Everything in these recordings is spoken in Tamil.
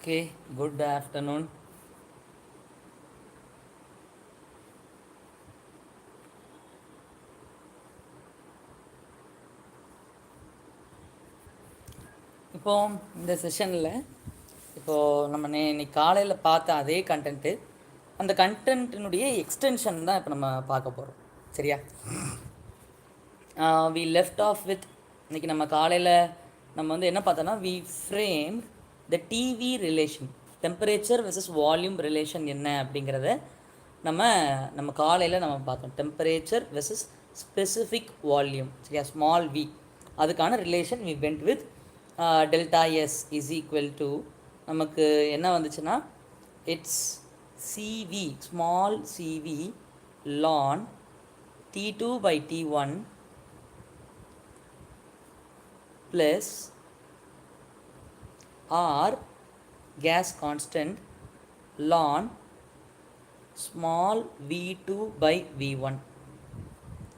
Okay, good afternoon. இப்போ இந்த செஷனில் நம்ம இன்னைக்கு காலையில் பார்த்த அதே கண்டென்ட்டு அந்த கண்டென்ட்டினுடைய எக்ஸ்டென்ஷன் தான் இப்போ நம்ம பார்க்க போகிறோம். சரியா? வி லெஃப்ட் ஆஃப் வித் இன்றைக்கி நம்ம காலையில் நம்ம வந்து என்ன பார்த்தோன்னா we frame the TV relation, temperature versus volume relation என்ன அப்படிங்கிறத நம்ம நம்ம காலையில் நம்ம பார்த்தோம். டெம்பரேச்சர் வெர்சஸ் ஸ்பெசிஃபிக் வால்யூம், சரியா, ஸ்மால் வி, அதுக்கான relation we went with delta S is equal to நமக்கு என்ன வந்துச்சுன்னா இட்ஸ் சிவி, ஸ்மால் சிவி லான் T2 by T1 plus R gas constant ln small v2 by v1.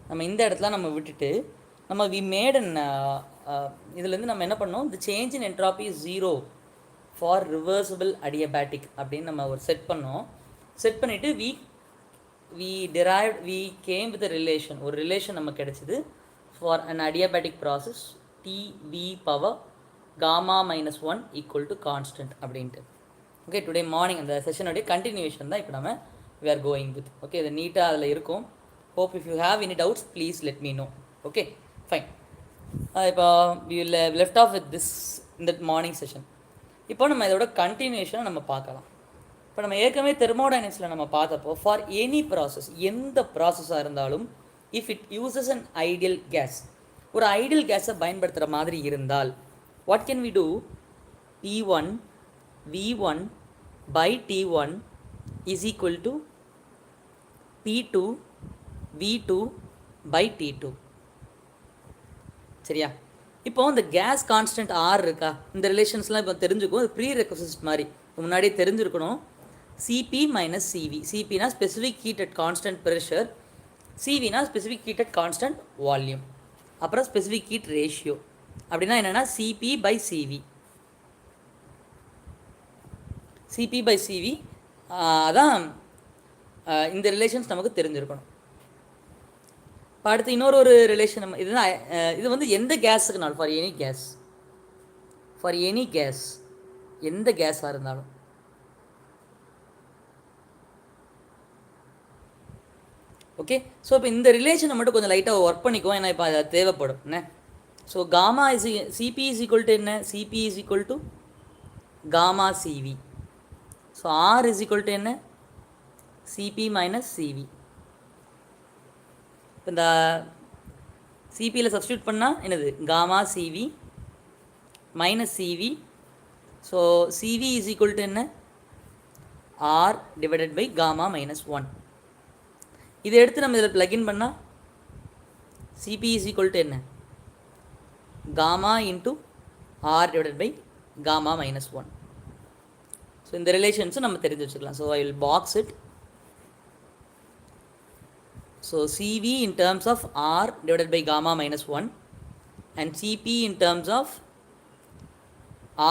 நம்ம இந்த இடத்துல நம்ம விட்டுட்டு நம்ம வி மேட் அன் இதுலேருந்து நம்ம என்ன பண்ணோம், the change in entropy is 0 for reversible adiabatic அப்படின்னு நம்ம ஒரு செட் பண்ணோம். செட் பண்ணிவிட்டு we came with a relation, ஒரு ரிலேஷன் நமக்கு கிடைச்சிது for an adiabatic process Tv power gamma minus 1 equal to constant அப்படின்ட்டு. ஓகே, டுடே மார்னிங் அந்த செஷனுடைய கண்டினியூஷன் தான் இப்போ நம்ம we are going with. Okay, இது நீட்டாக அதில் இருக்கும். hope if you have any doubts please let me know. Okay, fine. இப்போ we left off with this in that morning session. இப்போ நம்ம இதோட கண்டினியூஷனை நம்ம பார்க்கலாம். இப்போ நம்ம ஏற்கனவே தெர்மோடைனமிக்ஸில் நம்ம பார்த்தப்போ ஃபார் எனி ப்ராசஸ், எந்த ப்ராசஸாக இருந்தாலும் if it uses an ideal case, ஒரு ஐடியல் கேஸை பயன்படுத்துகிற மாதிரி இருந்தால் what can we do, P1 V1 by T1 is equal to P2 V2 by T2. சரியா? இப்போ இந்த கேஸ் கான்ஸ்டன்ட் ஆர் இருக்கா, இந்த ரிலேஷன்ஸ்லாம் இப்போ தெரிஞ்சுக்கும். அது ப்ரீ ரெக்வசிட் மாதிரி முன்னாடியே தெரிஞ்சிருக்கணும். Cp minus Cv, Cp na specific heat at constant pressure, Cv na specific heat at constant volume, அப்புறம் specific heat ratio அப்படின்னா என்னென்னா Cp by Cv, Cp by Cv அதான் இந்த ரிலேஷன்ஸ் நமக்கு தெரிஞ்சிருக்கணும். இப்போ அடுத்து இன்னொரு ரிலேஷன் நம்ம இதுதான். இது வந்து எந்த கேஸுக்குனாலும் ஃபார் எனி கேஸ் எந்த கேஸாக இருந்தாலும். ஓகே, ஸோ இப்போ இந்த ரிலேஷனை மட்டும் கொஞ்சம் லைட்டாக ஒர்க் பண்ணிக்குவோம், ஏன்னா இப்போ அது தேவைப்படும் என்ன. So gamma is CP is equal to என்ன, CP is equal to gamma CV. So R is equal to என்ன, சிபி மைனஸ் சிவி. இப்போ இந்த சிபியில் சப்ஸ்டியூட் பண்ணால் என்னது, gamma CV minus CV. So CV is equal to என்ன, R divided by gamma minus 1. இதை எடுத்து நம்ம இதில் ப்ளக்இன் பண்ணால் சிபி இஸ் ஈக்குவல் டு என்ன, gamma into R divided by gamma minus 1. So இந்த ரிலேஷன்ஸும் நம்ம தெரிஞ்சு வச்சுக்கலாம். So I will box it. So CV in terms of R divided by gamma minus 1 and CP in terms of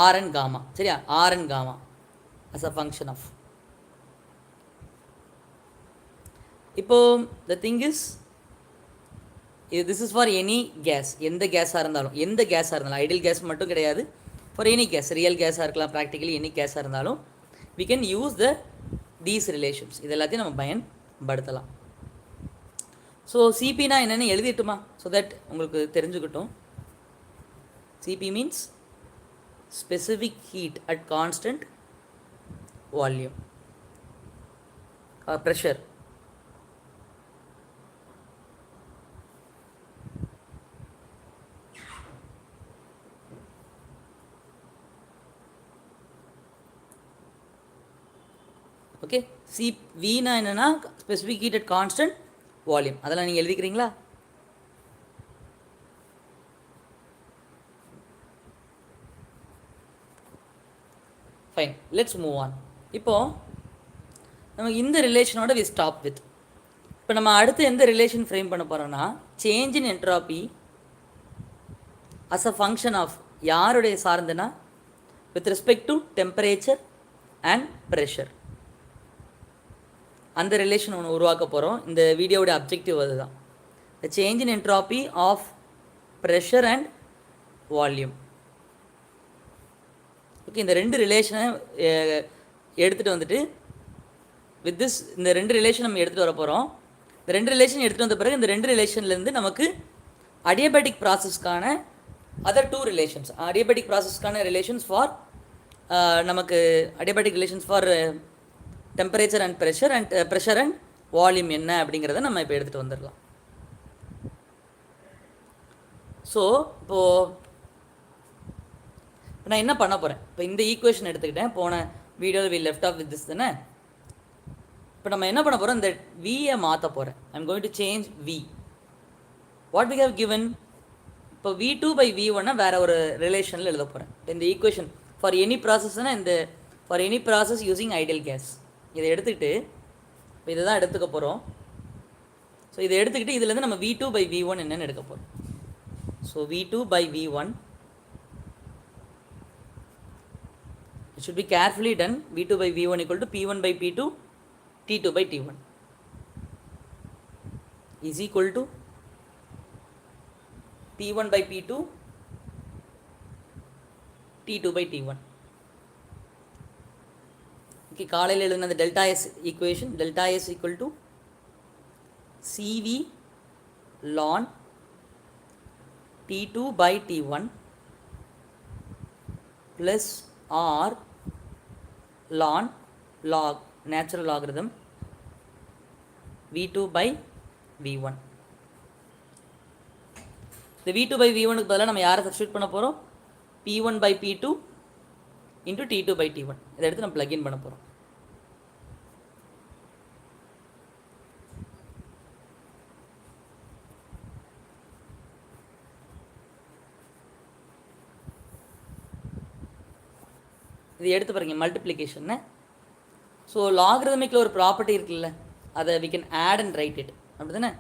R and gamma. சரியா, R and gamma as a function of. இப்போ the thing is this is for any case, எந்த கேஸாக இருந்தாலும் ஐடியல் கேஸ் மட்டும் கிடையாது, ஃபார் எனி கேஸ், ரியல் கேஸாக இருக்கலாம், ப்ராக்டிக்கலி எனி கேஸாக இருந்தாலும் we can use these relations. இது எல்லாத்தையும் நம்ம பயன்படுத்தலாம். ஸோ சிபினா என்னென்னு எழுதிட்டுமா, ஸோ தட் உங்களுக்கு தெரிஞ்சுக்கிட்டோம். CP means specific heat at constant volume pressure. Okay, C வினா என்னென்னா specific heat at constant volume. அதெல்லாம் நீங்கள் எழுதிக்கிறீங்களா? Fine, let's move on. இப்போது நம்ம இந்த ரிலேஷனோட வி ஸ்டாப் வித். இப்போ நம்ம அடுத்து எந்த ரிலேஷன் ஃப்ரேம் பண்ண போகிறோம்னா change in entropy as a function of யாருடைய சார்ந்துனா with respect to temperature and pressure. அந்த ரிலேஷன் ஒன்று உருவாக்க போகிறோம். இந்த வீடியோவோட அப்ஜெக்டிவ் அதுதான். The change in entropy of pressure and volume. Okay, இந்த ரெண்டு ரிலேஷனை எடுத்துகிட்டு வந்துட்டு வித் திஸ் இந்த ரெண்டு ரிலேஷன் நம்ம எடுத்துகிட்டு வர போகிறோம். இந்த ரெண்டு ரிலேஷன் எடுத்துகிட்டு வந்த பிறகு இந்த ரெண்டு ரிலேஷன்லேருந்து நமக்கு அடியபேட்டிக் ப்ராசஸ்க்கான அதர் டூ ரிலேஷன்ஸ், அடியபேட்டிக் ப்ராசஸ்க்கான ரிலேஷன்ஸ் ஃபார் நமக்கு adiabatic relations for temperature and pressure and volume என்ன அப்படிங்கிறத நம்ம இப்போ எடுத்துகிட்டு வந்துடலாம். ஸோ இப்போது நான் என்ன பண்ண போகிறேன், இப்போ இந்த ஈக்குவேஷன் எடுத்துக்கிட்டேன். போன வீடியோவில் we left off with this தானே. இப்போ நம்ம என்ன பண்ண போகிறோம், இந்த வியை மாற்ற போகிறேன். I am going to change V. What we have given, இப்போ V2/V1 வேறு ஒரு ரிலேஷனில் எழுத போகிறேன். இந்த ஈக்குவேஷன் ஃபார் எனி ப்ராசஸ்னால் இந்த for any process using ideal case இதை எடுத்துக்கிட்டு இப்போ இதை தான் எடுத்துக்க போகிறோம். ஸோ இதை எடுத்துக்கிட்டு இதுலேருந்து நம்ம V2/V1 என்னென்னு எடுக்க போகிறோம். So V2/V1 it should be carefully done. V2/V1 equal to P1/P2 T2/T1 is equal to P1/P2 T2/T1. Okay, காலையில் எழுதின அந்த delta S equation, delta S equal to CV ln T2/T1 plus R ln log natural logarithm V2/V1. இந்த V2/V1க்கு பதிலாக நம்ம யாரை சப்ஸ்டியூட் பண்ண போகிறோம், P1/P2 இன்ட்டு T2/T1. இதை எடுத்து நம்ம ப்ளக்இன் பண்ண போகிறோம். இது எடுத்து பாருங்க மல்டிப்ளிகேஷன்னு. ஸோ லாகிரதமிக்கில் ஒரு ப்ராப்பர்ட்டி இருக்குல்ல, அதை we can add and write it, அப்படி தானே.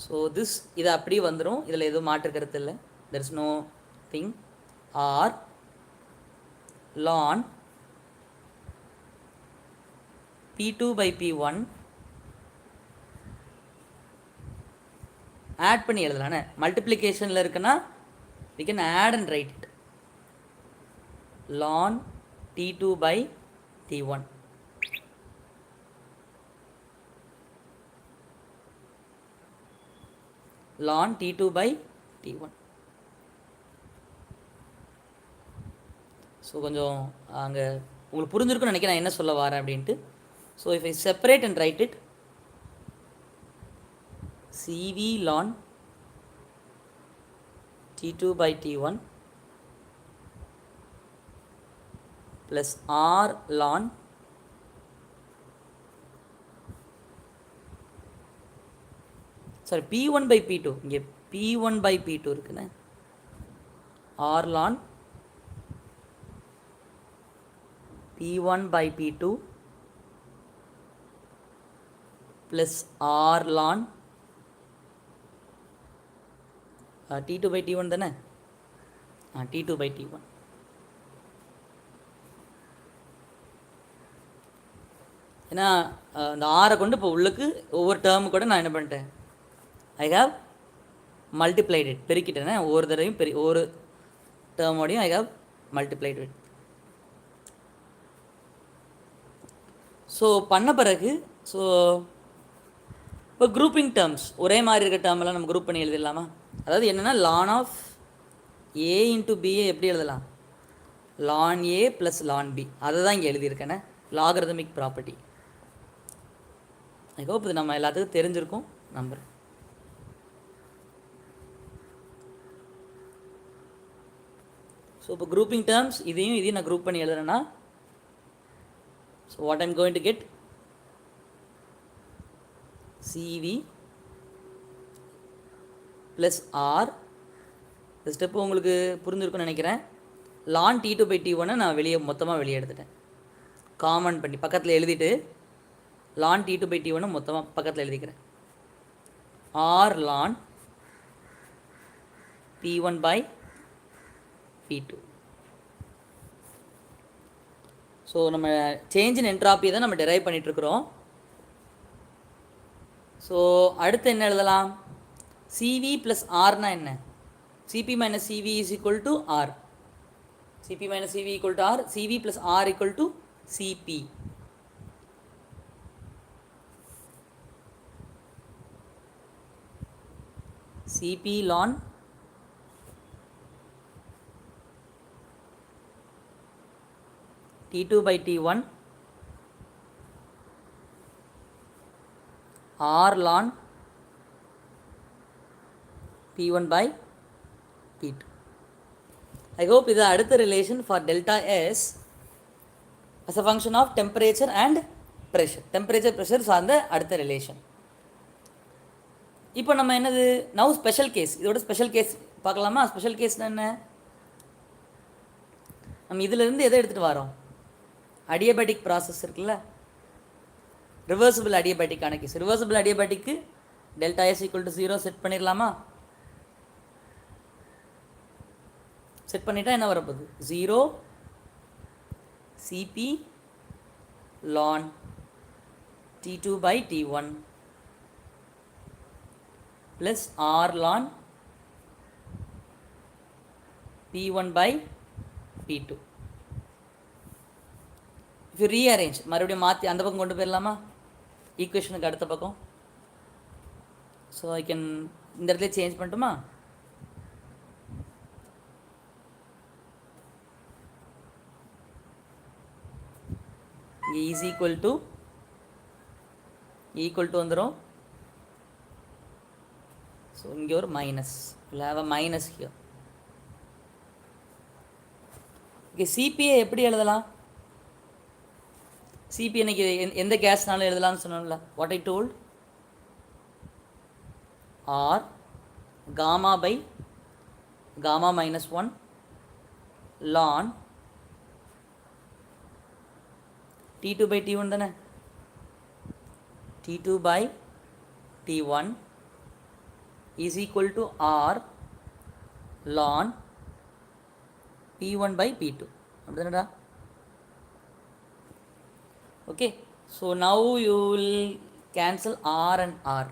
ஸோ திஸ் இது அப்படியே வந்துடும், இதில் எதுவும் மாற்று கருத்து இல்லை. There is no thing. R ln P2/P1 add பண்ணி எழுதலானே. மல்டிப்ளிகேஷனில் இருக்குன்னா we can add and write it. ln T2/T1 ln T2/T1. So கொஞ்சம் அங்கே உங்களுக்கு புரிஞ்சிருக்குன்னு நினைக்கிறேன் நான் என்ன சொல்ல வரேன் அப்படின்ட்டு. So if I separate and write it, CV ln T2/T1 plus R ln P1/P2, இங்கே P1/P2 இருக்குண்ணே. R ln P1/P2 plus R ln T2/T1 தானே. T2/T1. ஏன்னா அந்த ஆரை கொண்டு இப்போ உள்ளுக்கு ஒவ்வொரு டேர்மு கூட நான் என்ன பண்ணிட்டேன், ஐ ஹாவ் மல்டிப்ளைட் இட், பெருக்கிட்டேனே. ஒவ்வொரு தடவையும் ஒவ்வொரு டேர்மோடையும் I have multiplied it. So பண்ண பிறகு ஸோ இப்போ குரூப்பிங் டேர்ம்ஸ் ஒரே மாதிரி இருக்க டேர்மெல்லாம் நம்ம குரூப் பண்ணி எழுதிடலாமா. அதாவது என்னென்னா ln of A into BA எப்படி எழுதலாம், ln A plus ln B. அதை தான் இங்கே எழுதியிருக்கேனே, லாகரிதமிக் ப்ராப்பர்ட்டி. ஐ ஹோப் இது நம்ம எல்லாத்துக்கும் தெரிஞ்சிருக்கும் நம்புறேன். ஸோ இப்போ குரூப்பிங் டேர்ம்ஸ் இதையும் நான் குரூப் பண்ணி எழுதுறேன்னா, so what I'm going to get, CV plus R. இந்த ஸ்டெப்பு உங்களுக்கு புரிஞ்சிருக்குன்னு நினைக்கிறேன். ln T2/T1 நான் மொத்தமாக வெளியே எடுத்துட்டேன், காமன் பண்ணி பக்கத்தில் எழுதிட்டு ln T2/T1 மொத்தமாக பக்கத்தில் எழுதிக்கிறேன். R ln P1/P2 ஸோ நம்ம சேஞ்ச் இன் என்ட்ராப்பி தான் நம்ம டெரைவ் பண்ணிகிட்ருக்குறோம். ஸோ அடுத்து என்ன எழுதலாம்? சிவி ப்ளஸ் ஆர்னா என்ன? CP minus CV is equal to R. CP minus CV equal to R. CV plus R equal to CP. CP lawn T2 by T1 R ln P1 by P2. I hope இது அடுத்த relation for delta S as a function of temperature and pressure. Temperature pressure சார்ந்த அடுத்த relation. இப்போ நம்ம என்னது now special case. இதோட special case பார்க்கலாமா? special case என்ன? நம்ம இதிலிருந்து எதை எடுத்துகிட்டு வரோம்? adiabatic process இருக்குல்ல, ரிவர்சிபிள் adiabatic-ஆன கேஸ். ரிவர்சிபிள் adiabatic-க்கு delta S equal to 0 set பண்ணிடலாமா? செட் பண்ணிட்டா என்ன வரப்போகுது? 0 CP lawn T2 by T1 plus R ln P1 by P2. If you rearrange, மறுபடியும் மாற்றி அந்த பக்கம் கொண்டு போயிடலாமா? ஈக்குவேஷனுக்கு அடுத்த பக்கம். ஸோ ஐ கேன் இந்த இடத்துல சேஞ்ச் பண்ணட்டுமா? இங்கே இஸ் ஈக்குவல் டு வந்துடும். ஸோ இங்கே ஒரு minus, will have a minus here. Okay, சிபிஐ எப்படி எழுதலாம்? சிபி எனக்கு எந்த கேஸ்னாலும் எழுதலாம்னு சொன்னோம்ல. What I told, R gamma by gamma minus 1 லான் T2 by T1 தானே. T2 by T1 is equal to R ln P1 by P2. அப்படி தானடா? Okay, so now you will cancel R and R.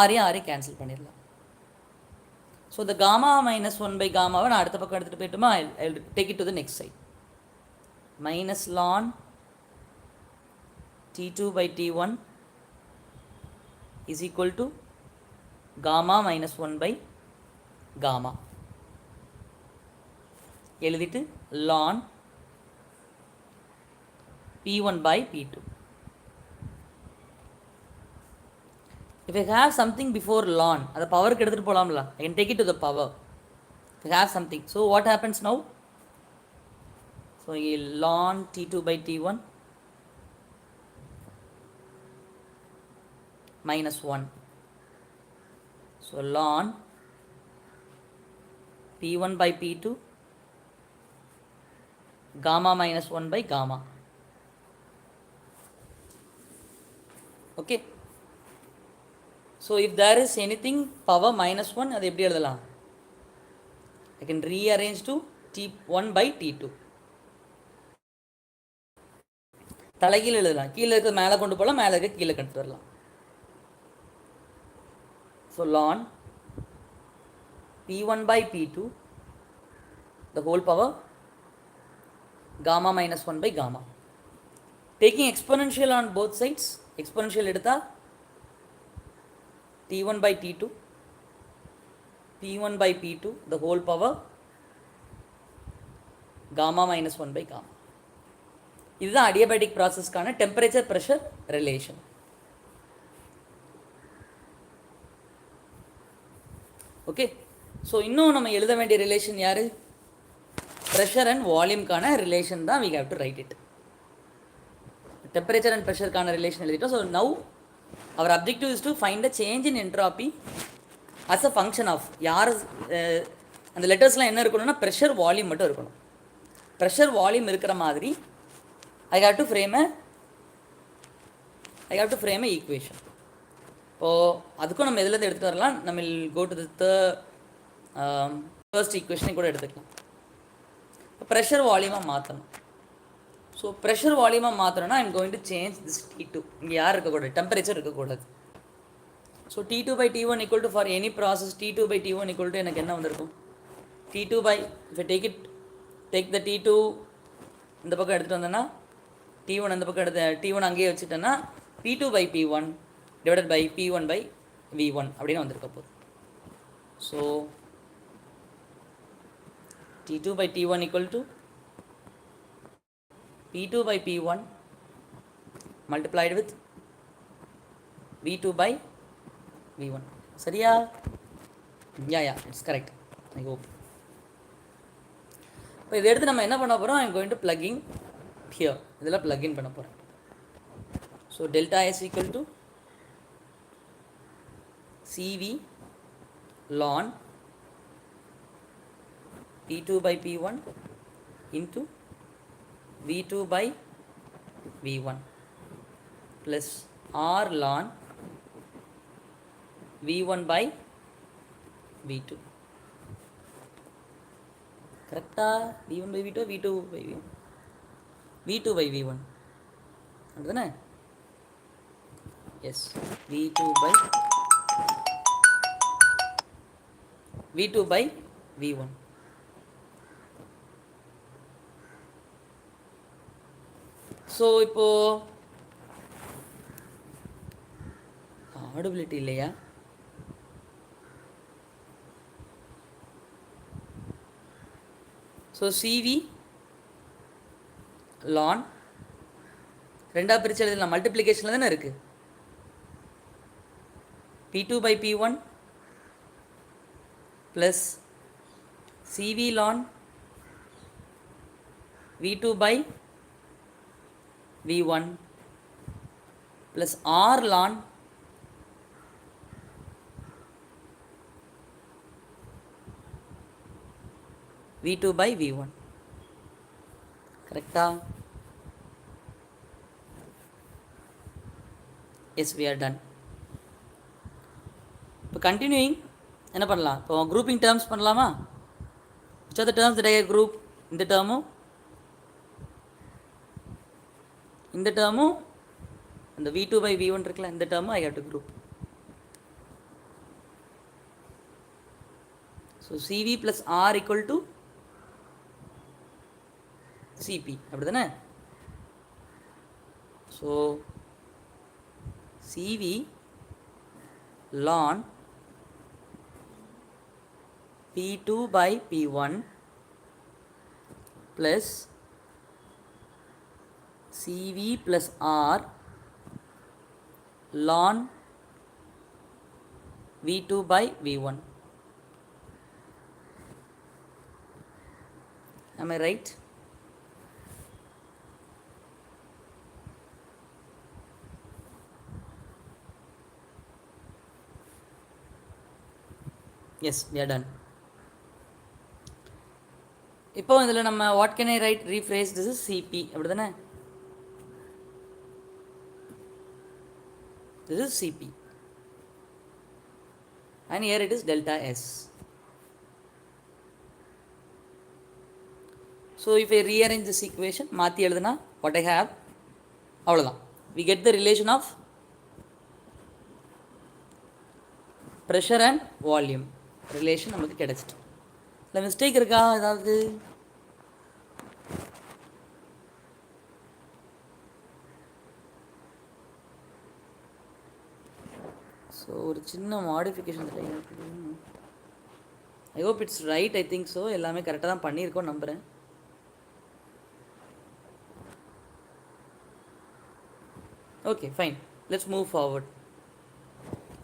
R cancel பண்ணிடலாம். So the gamma minus 1 by gamma நான் அடுத்த பக்கம் எடுத்துகிட்டு போயிட்டுமா? I will take it to the next side. Minus ln T2 by T1 is equal to gamma minus 1 by gamma. எழுதிட்டு ln P1 by P2. If I have something before ln, the power க்கு எடுத்துட்டு போலாம்ல. I can take it to the power. If I have something. So what happens now? So ln T2 by T1 minus 1. So ln P1 by P2 gamma minus 1 by gamma. Okay, so if there is anything power minus 1, அது எப்படி எழுதலாம்? I can rearrange to T1 by T2. தலைகீழ் எழுதலாம். கீழே இருக்க மேலே கொண்டு போகலாம், மேலே இருக்க கீழே கொண்டு வரலாம். So ln P1 by P2 the whole power gamma minus 1 by gamma. Taking exponential on both sides, exponential எடுத்தா T1 by T2 P1 by P2 the whole power gamma minus 1 by gamma. இதுதான் adiabatic processக்கான temperature pressure relation. Okay, so இன்னும் நம்ம எழுத வேண்டிய ரிலேஷன் யார்? ப்ரெஷர் அண்ட் வால்யூம்கான ரிலேஷன் தான். we have to write it. Temperature and ப்ரெஷருக்கான ரிலேஷன் எழுதிட்டோம். So now our objective is to find a change in entropy as a function of யார் அந்த லெட்டர்ஸ்லாம் என்ன இருக்கணும்னா ப்ரெஷர் வால்யூம் மட்டும் இருக்கணும். ப்ரெஷர் வால்யூம் இருக்கிற மாதிரி I have to frame a equation. இப்போது அதுக்கும் நம்ம எதுலேருந்து எடுத்துகிட்டு வரலாம்? நம்ம கோ டு த ஃபர்ஸ்ட் ஈக்குவேஷனை கூட எடுத்துக்கலாம். ப்ரெஷர் வால்யூமாக மாற்றணும். ஸோ ப்ரெஷர் வால்யூமாக மாற்றணும்னா I'm going to change this T2. இங்கே யார் இருக்கக்கூடாது, டெம்பரேச்சர் இருக்கக்கூடாது. So T2 by T1 equal to for any process T2 by T1 equal to எனக்கு என்ன வந்திருக்கும், T2 by if I take the T2 இந்த பக்கம் எடுத்துகிட்டு வந்தேன்னா T1 அந்த பக்கம் எடுத்து T1 அங்கேயே வச்சுட்டேன்னா P2 by P1 divided by P1 by V1 அப்படின்னு வந்திருக்க போகுது. So T2 by T1 equal to P2 by P1 multiplied with V2 by V1. சரியா? Yeah it's correct, I hope. இப்போ இதை எடுத்து நம்ம என்ன பண்ண போகிறோம், I'm going to plugging here, இதில் பிளக்இன் பண்ண போகிறேன். So delta S equal to CV ln P2 by P1 into V2 by V1 plus R ln V1 by V2. கரெக்டா? V1 by V2, V2 by V1, V2 by V1 அப்படிதானே? S, V2 by V1. So இப்போ ஆடபிலிட்டி இல்லையா? ஸோ சிவி ln ரெண்டாக பிரித்து எழுதலாம், மல்டிப்ளிகேஷனில் தானே இருக்குது. P2 by P1 plus CV ln V2 by V1 plus R ln V2 by V1. கரெக்டா? Yes, we are done. இப்போ கண்டினியூயிங் என்ன பண்ணலாம், இப்போ குரூப்பிங் டேர்ம்ஸ் பண்ணலாமா? which are the terms that I group, இந்த டேர்மும் இந்த டேர்மும் இந்த V2 by V1 இருக்குல்ல, இந்த டேர்மும் I have to group. So CV plus R equal to CP அப்படி தானே? So CV ln P2 by P1 plus CV plus R ln V2 by V1. Am I right? Yes, we are done. இப்போ இதில் நம்ம what can I write, rephrase, this is CP அப்படி தானே? This is CP and here it is delta S. So if I rearrange this equation, மாற்றி எழுதுனா what I have, அவ்வளோதான். We get the relation of pressure and volume relation நமக்கு கிடைச்சிட்டு. இல்லை மிஸ்டேக் இருக்கா ஏதாவது? ஸோ ஒரு சின்ன modification I hope it's right, I think so. எல்லாமே கரெக்டாக தான் பண்ணியிருக்கோம் நம்புகிறேன். Okay fine, let's move forward.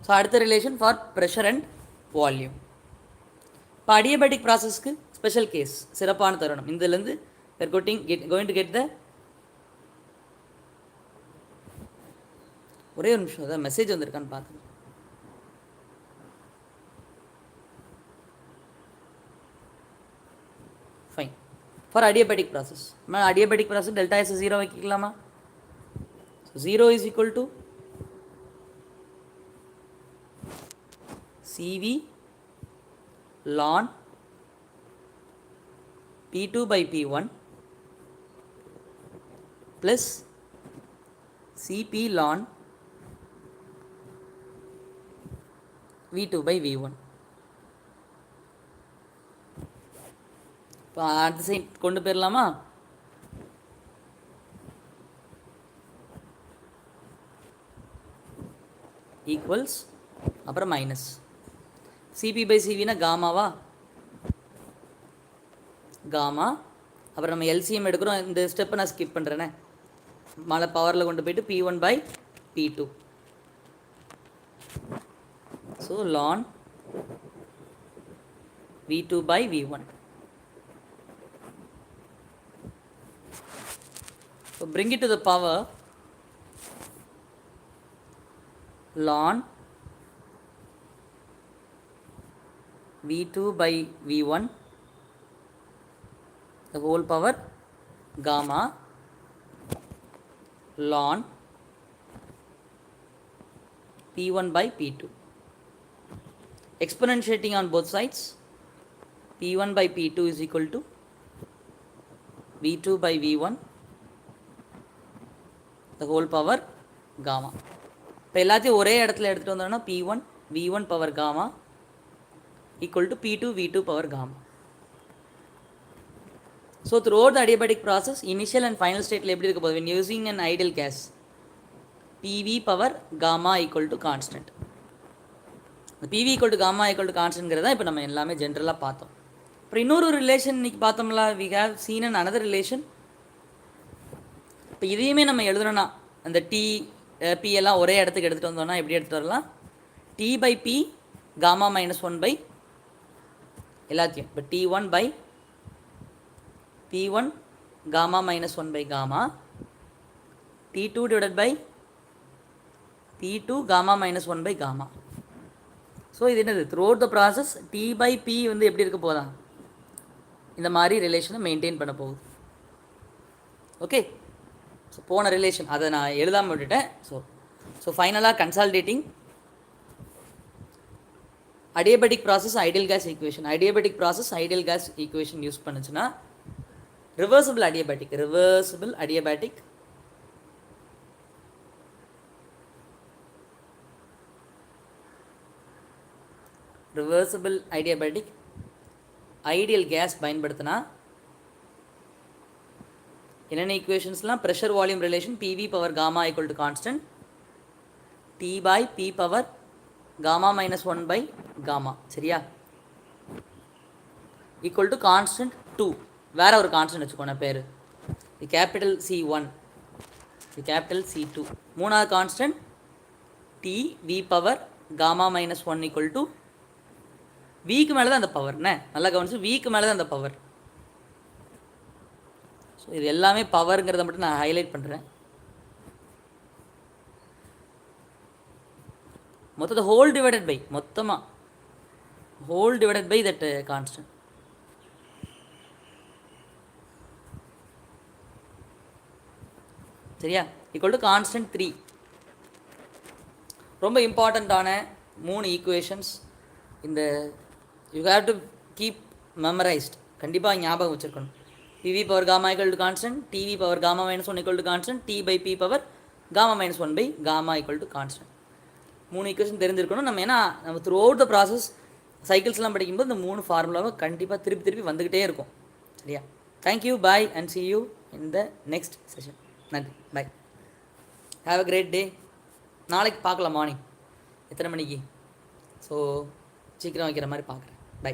So அடுத்த relation for pressure and volume. இப்போ அடியபேட்டிக் ப்ராசஸ்க்கு ஸ்பெஷல் கேஸ், சிறப்பான தருணம். இதுலேருந்து கோயிங் டு கெட் த ஒரே ஒரு நிமிஷம், அதான் மெசேஜ் வந்திருக்கான்னு பார்த்தேன். Fine, for adiabatic process. நம்ம அடியபேட்டிக் ப்ராசஸ் டெல்டா எஸ் 0 வைக்கலாமா? So 0 is equal to CV ln P2 by P1 plus Cp ln V2 by V1. இப்போ அடுத்த சைட் கொண்டு போயிடலாமா? ஈக்குவல்ஸ் அப்புறம் மைனஸ் சிபி பை சிவினா காமாவா, காமா. அப்புறம் நம்ம எல்சிஎம் எடுக்கிறோம். இந்த ஸ்டெப்பை நான் ஸ்கிப் பண்ணுறேனே, மழை பவரில் கொண்டு போயிட்டு P1 by P2. ஸோ லான் V2 by V1. So bring it to the power ln V2 by V1 the whole power gamma ln P1 by P2. Exponentiating on both sides, P1 by P2 is equal to V2 by V1 the whole power gamma. இப்போ எல்லாத்தையும் ஒரே இடத்துல எடுத்துகிட்டு வந்தோம்னா P1 V1 power gamma equal to P2 V2 power gamma. So throughout the adiabatic process, initial and final state எப்படி இருக்க போகுது? When using an ideal gas, PV power gamma equal to constant. PV equal to gamma equal to constantங்கிறத இப்போ நம்ம எல்லாமே ஜென்ரலாக பார்த்தோம். அப்புறம் இன்னொரு ரிலேஷன் இன்னைக்கு பார்த்தோம்ல, we have seen an another relation. இப்போ இதையுமே நம்ம எழுதணும்னா அந்த டி பி எல்லாம் ஒரே இடத்துக்கு எடுத்துகிட்டு வந்தோம்னா எப்படி எடுத்துகிட்டு வரலாம்? T by P gamma minus one by எல்லாத்தையும். இப்போ T1 by P1 gamma minus 1 by gamma, T2 divided by P2 gamma minus 1 by gamma. So இது என்னது? Throughout the process T by P வந்து எப்படி இருக்க போதா? இந்த மாதிரி ரிலேஷனை மெயின்டைன் பண்ண போகுது. ஓகே, ஸோ போன ரிலேஷன் அதை நான் எழுதாமல் விட்டுட்டேன். ஸோ ஃபைனலாக கன்சால்டேட்டிங் adiabatic process ideal gas equation. Adiabatic process ideal gas equation use பண்ணுச்சுன்னா reversible adiabatic ஐடியல் கேஸ் பயன்படுத்தினா என்னென்ன ஈக்குவேஷன்ஸ்லாம்? Pressure volume relation PV power gamma equal to constant, T by P power gamma minus one by gamma, சரியா, ஈக்குவல் டு கான்ஸ்டன்ட் 2. வேற ஒரு கான்ஸ்டன்ட் வச்சுக்கோன பேர், இது கேபிட்டல் C1, இது கேபிட்டல் C2. மூணாவது constant T V power gamma minus one equal to விக்கு மேலே தான் அந்த பவர். என்ன நல்லா கவனிச்சு, விக்கு மேலே தான் அந்த பவர். ஸோ இது எல்லாமே பவருங்கிறத மட்டும் நான் ஹைலைட் பண்ணுறேன். மொத்தத்தை ஹோல் டிவைடட் பை, மொத்தமாக whole divided by that constant. சரியா, ஈக்குவல் டு கான்ஸ்டன்ட் 3. ரொம்ப இம்பார்ட்டண்ட்டான 3 ஈக்குவேஷன்ஸ். இந்த you have to keep memorized, கண்டிப்பாக ஞாபகம் வச்சுருக்கணும். PV power gamma equal to constant, TV power gamma minus one equal to constant, T by P power gamma minus one by gamma equal to constant. 3 equation தெரிஞ்சிருக்கணும் நம்ம. ஏன்னா நம்ம த்ரூ அவுட் த ப்ராசஸ் சைக்கிள்ஸ்லாம் படிக்கும்போது இந்த 3 ஃபார்முலாவை கண்டிப்பாக திருப்பி வந்துக்கிட்டே இருக்கும். சரியா, thank you, bye and see you in the next session. நன்றி, பாய், ஹாவ் அ கிரேட் டே. நாளைக்கு பார்க்கலாம் மார்னிங் எத்தனை மணிக்கு. ஸோ சீக்கிரம் வைக்கிற மாதிரி பார்க்குறேன். பை.